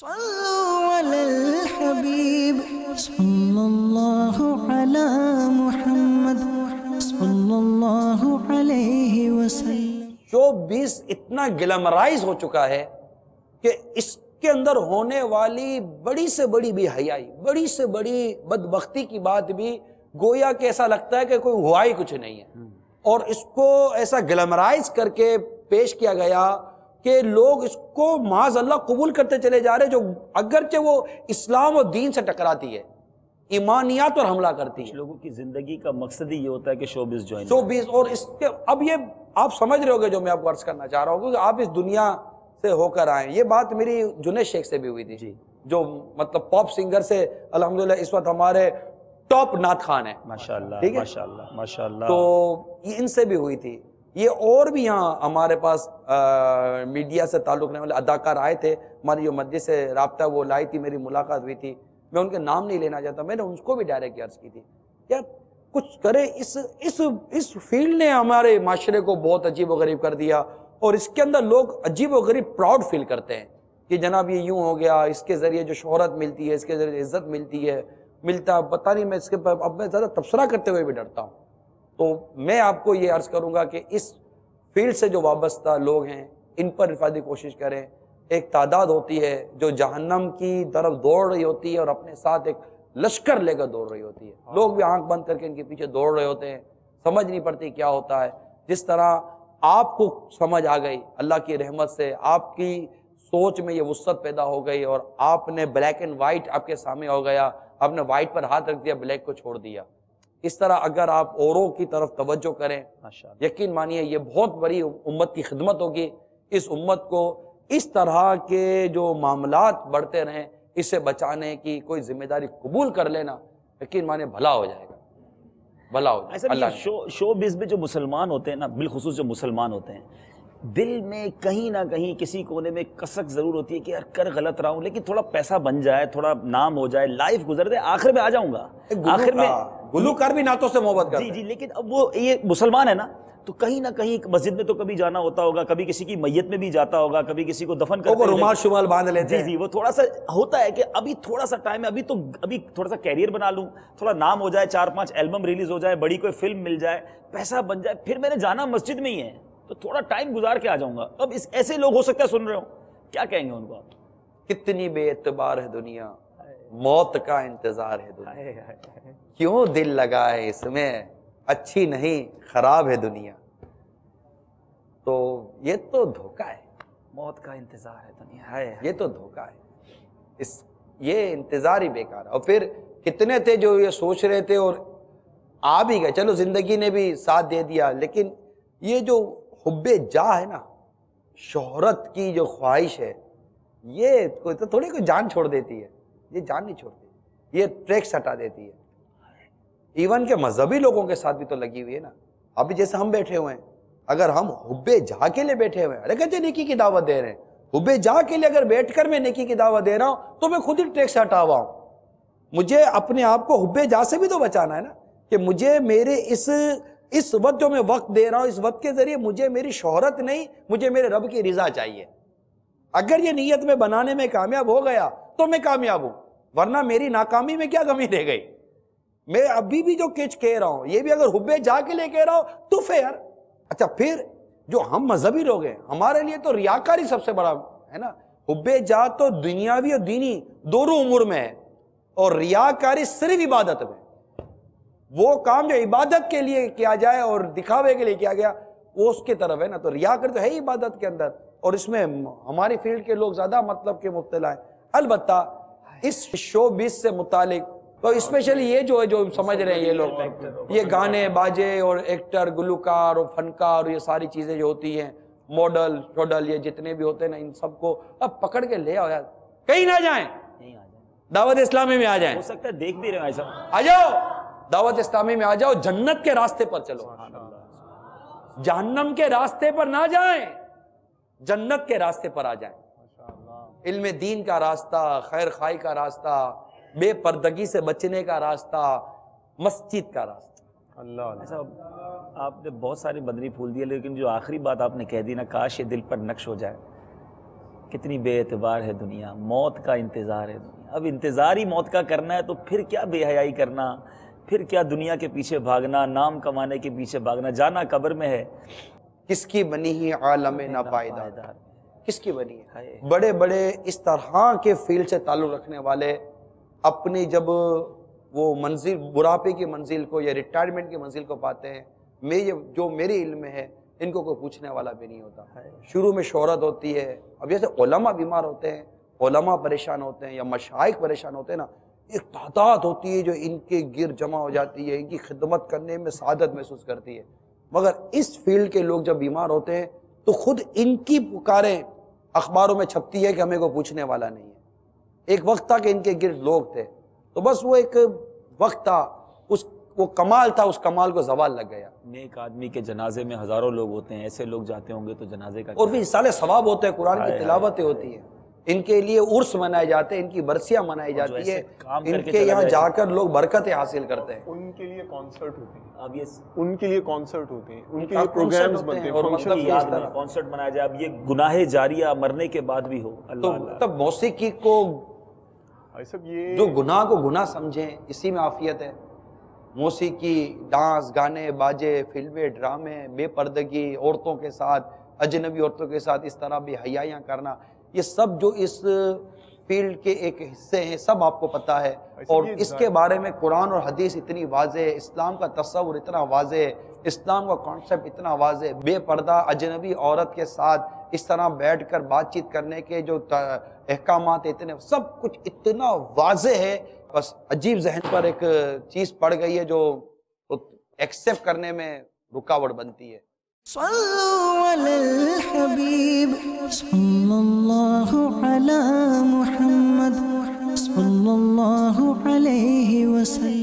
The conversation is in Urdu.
صلوا علی الحبیب صلی اللہ علی محمد صلی اللہ علیہ وسلم۔ شوبز اتنا گلیمرائز ہو چکا ہے کہ اس کے اندر ہونے والی بڑی سے بڑی بے حیائی، بڑی سے بڑی بدبختی کی بات بھی گویا کہ ایسا لگتا ہے کہ کوئی ہوا ہی کچھ نہیں ہے، اور اس کو ایسا گلیمرائز کر کے پیش کیا گیا کہ لوگ اس کو معاذ اللہ قبول کرتے چلے جا رہے، جو اگرچہ وہ اسلام اور دین سے ٹکراتی ہے، ایمانیات پر حملہ کرتی ہے۔ لوگوں کی زندگی کا مقصد ہی یہ ہوتا ہے کہ شوبز جوائن شوبز، اور اس کے اب یہ آپ سمجھ رہے ہوگے جو میں آپ کو عرض کرنا چاہ رہا ہوں کہ آپ اس دنیا سے ہو کر آئیں۔ یہ بات میری جنید شیخ سے بھی ہوئی تھی جی، جو مطلب پاپ سنگر سے الحمدللہ اس وقت ہمارے ٹاپ نعت خوان ہیں، ماشاءاللہ ٹھیک ہے؟ ماشاءاللہ ماشاءاللہ۔ تو یہ ان سے بھی ہوئی تھی۔ یہ اور بھی یہاں ہمارے پاس میڈیا سے تعلق رکھنے والے اداکار آئے تھے، ہماری جو مسجد سے رابطہ وہ لائی تھی، میری ملاقات ہوئی تھی، میں ان کے نام نہیں لینا چاہتا، میں نے ان کو بھی ڈائریکٹ عرض کی تھی یار کچھ کرے، اس فیلڈ نے ہمارے معاشرے کو بہت عجیب و غریب کر دیا، اور اس کے اندر لوگ عجیب و غریب پراؤڈ فیل کرتے ہیں کہ جناب یہ یوں ہو گیا، اس کے ذریعے جو شہرت ملتی ہے، اس کے ذریعے عزت ملتی ہے، ملتا پتہ نہیں، میں اس کے اب میں زیادہ تبصرہ کرتے ہوئے بھی ڈرتا ہوں۔ تو میں آپ کو یہ عرض کروں گا کہ اس فیلڈ سے جو وابستہ لوگ ہیں ان پر حفاظتی کوشش کریں۔ ایک تعداد ہوتی ہے جو جہنم کی طرف دوڑ رہی ہوتی ہے اور اپنے ساتھ ایک لشکر لے کر دوڑ رہی ہوتی ہے، لوگ بھی آنکھ بند کر کے ان کے پیچھے دوڑ رہے ہوتے ہیں، سمجھ نہیں پڑتی کیا ہوتا ہے۔ جس طرح آپ کو سمجھ آ گئی اللہ کی رحمت سے، آپ کی سوچ میں یہ وسعت پیدا ہو گئی اور آپ نے بلیک اینڈ وائٹ آپ کے سامنے ہو گیا، آپ نے وائٹ پر ہاتھ رکھ دیا، بلیک کو چھوڑ دیا۔ اس طرح اگر آپ اوروں کی طرف توجہ کریں، یقین مانیے یہ بہت بڑی امت کی خدمت ہوگی۔ اس امت کو اس طرح کے جو معاملات بڑھتے رہیں، اس سے بچانے کی کوئی ذمہ داری قبول کر لینا، یقین مانیے بھلا ہو جائے گا، بھلا ہو جائے گا۔ اللہ شو بز میں جو مسلمان ہوتے ہیں نا، بالخصوص جو مسلمان ہوتے ہیں، دل میں کہیں نہ کہیں کسی کونے میں کسک ضرور ہوتی ہے کہ یار کر غلط رہا ہوں، لیکن تھوڑا پیسہ بن جائے، تھوڑا نام ہو جائے، لائف گزر دے، آخر میں آ جاؤں گا، آخر میں گلوکار بھی نعتوں سے محبت کرتے جی ہیں۔ جی، لیکن اب وہ یہ مسلمان ہے نا، تو کہیں نہ کہیں مسجد میں تو کبھی جانا ہوتا ہوگا، کبھی کسی کی میت میں بھی جاتا ہوگا، کبھی کسی کو دفن کرتے وہ رومال شمال باندھ لیتے ہیں۔ جی جی، وہ تھوڑا سا ہوتا ہے کہ ابھی تھوڑا سا ٹائم ہے، ابھی تھوڑا سا کیریئر بنا لوں، تھوڑا نام ہو جائے، 4-5 البم ریلیز ہو جائے، بڑی کوئی فلم مل جائے، پیسہ بن جائے، پھر میں نے جانا مسجد میں ہی ہے، تو تھوڑا ٹائم گزار کے آ جاؤں گا۔ اب ایسے لوگ ہو سکتا ہے سن رہے ہو، کیا کہیں گے ان کو آپ؟ کتنی بے اعتبار ہے دنیا، موت کا انتظار ہے دنیا، کیوں دل لگا ہے اس میں، اچھی نہیں خراب ہے دنیا۔ تو یہ تو دھوکہ ہے، موت کا انتظار ہے دنیا، ہے یہ تو دھوکہ ہے، یہ انتظار ہی بیکار ہے۔ اور پھر کتنے تھے جو یہ سوچ رہے تھے اور آ بھی گئے، چلو زندگی نے بھی ساتھ دے دیا، لیکن یہ جو حب جاہ ہے نا، شہرت کی جو خواہش ہے، یہ تو تھوڑی کوئی جان چھوڑ دیتی ہے، یہ جان نہیں چھوڑتی، یہ ٹریکس ہٹا دیتی ہے۔ ایون کہ مذہبی لوگوں کے ساتھ بھی تو لگی ہوئی ہے نا، ابھی جیسے ہم بیٹھے ہوئے ہیں، اگر ہم حب جاہ کے لیے بیٹھے ہوئے ہیں، ارے کہتے نیکی کی دعوت دے رہے ہیں، حب جاہ کے لیے اگر بیٹھ کر میں نیکی کی دعوت دے رہا ہوں تو میں خود ہی ٹریکس ہٹا ہوا ہوں۔ مجھے اپنے آپ کو حب جاہ سے بھی تو بچانا ہے نا، کہ مجھے میرے اس وقت جو میں وقت دے رہا ہوں، اس وقت کے ذریعے مجھے میری شہرت نہیں، مجھے میرے رب کی رضا چاہیے۔ اگر یہ نیت میں بنانے میں کامیاب ہو گیا تو میں کامیاب ہوں، ورنہ میری ناکامی میں کیا کمی رہ گئی؟ میں ابھی بھی جو کچھ کہہ رہا ہوں، یہ بھی اگر حب جاہ کے لیے کہہ رہا ہوں تو پھر اچھا، پھر جو ہم مذہبی لوگ ہیں، ہمارے لیے تو ریاکاری سب سے بڑا ہے نا۔ حب جاہ تو دنیاوی اور دینی دونوں امور میں ہے، اور ریاکاری صرف عبادت میں۔ وہ کام جو عبادت کے لیے کیا جائے اور دکھاوے کے لیے کیا گیا، وہ اس کی طرف ہے نا، تو ریاکاری تو ہے ہی عبادت کے اندر، اور اس میں ہماری فیلڈ کے لوگ زیادہ مطلب کے مبتلا ہیں۔ البتہ اس شو بیس سے متعلق تو اسپیشلی یہ جو ہے، جو سمجھ رہے ہیں یہ لوگ، یہ گانے باجے اور ایکٹر گلوکار اور فنکار اور یہ ساری چیزیں جو ہوتی ہیں، ماڈل شوڈل، یہ جتنے بھی ہوتے ہیں نا، ان سب کو اب پکڑ کے لے آؤ یار، کہیں نہ جائیں، دعوت اسلامی میں آ جائیں۔ ہو سکتا ہے دیکھ بھی رہے ہیں ایسا، آ جاؤ دعوت اسلامی میں، آ جاؤ، جنت کے راستے پر چلو، جہنم کے راستے پر نہ جائیں، جنت کے راستے پر آ جائیں۔ علم دین کا راستہ، خیر خواہی کا راستہ، بے پردگی سے بچنے کا راستہ، مسجد کا راستہ۔ ایسا آپ نے بہت سارے بدنی پھول دیے، لیکن جو آخری بات آپ نے کہہ دی نا، کاش یہ دل پر نقش ہو جائے کتنی بے اعتبار ہے دنیا، موت کا انتظار ہے دنیا. اب انتظار ہی موت کا کرنا ہے تو پھر کیا بے حیائی کرنا، پھر کیا دنیا کے پیچھے بھاگنا، نام کمانے کے پیچھے بھاگنا. جانا قبر میں ہے. کس کی بنی ہی عالم ناپائیدار، کس کی بنی ہے. بڑے بڑے اس طرح کے فیلڈ سے تعلق رکھنے والے اپنی جب وہ منزل، بڑھاپے کی منزل کو یا ریٹائرمنٹ کی منزل کو پاتے ہیں، جو میرے علم میں ہے ان کو کوئی پوچھنے والا بھی نہیں ہوتا. شروع میں شہرت ہوتی ہے. اب جیسے علماء بیمار ہوتے ہیں، علماء پریشان ہوتے ہیں یا مشائخ پریشان ہوتے ہیں نا، ایک تعداد ہوتی ہے جو ان کے گر جمع ہو جاتی ہے، ان کی خدمت کرنے میں سعادت محسوس کرتی ہے. مگر اس فیلڈ کے لوگ جب بیمار ہوتے ہیں تو خود ان کی پکاریں اخباروں میں چھپتی ہے کہ ہمیں کوئی پوچھنے والا نہیں ہے. ایک وقت تھا کہ ان کے گرد لوگ تھے، تو بس وہ ایک وقت تھا، وہ کمال تھا، اس کمال کو زوال لگ گیا. نیک آدمی کے جنازے میں ہزاروں لوگ ہوتے ہیں، ایسے لوگ جاتے ہوں گے تو جنازے کا اور بھی سال ثواب ہوتے ہیں، قرآن کی تلاوتیں ہوتی ہیں، ان کے لیے عرس منائے جاتے ہیں، ان کی برسیاں منائی جاتی ہے، ان کے یہاں جا کر لوگ برکتیں حاصل کرتے ہیں. ان کے لیے کانسرٹ ہوتے ہیں، اب یہ ان کے لیے کانسرٹ ہوتے ہیں، ان کے لیے پروگرامز بنتے ہیں، اور مطلب کی یاد میں کانسرٹ منایا جائے. اب یہ گناہ جاریہ مرنے کے بعد بھی ہو. تو تب موسیقی کو، یہ جو گناہ کو گناہ سمجھیں، اسی میں عافیت ہے. موسیقی، ڈانس، گانے باجے، فلمیں، ڈرامے، بے پردگی، عورتوں کے ساتھ، اجنبی عورتوں کے ساتھ اس طرح بے حیائیاں کرنا، یہ سب جو اس فیلڈ کے ایک حصے ہیں، سب آپ کو پتہ ہے. اور اس کے بارے میں قرآن اور حدیث اتنی واضح ہے، اسلام کا تصور اتنا واضح ہے، اسلام کا کانسیپٹ اتنا واضح ہے. بے پردہ اجنبی عورت کے ساتھ اس طرح بیٹھ کر بات چیت کرنے کے جو احکامات اتنے، سب کچھ اتنا واضح ہے. بس عجیب ذہن پر ایک چیز پڑ گئی ہے جو ایکسیپٹ کرنے میں رکاوٹ بنتی ہے. صلوا علی الحبیب صلی اللہ علی محمد صلی اللہ علیہ وسلم.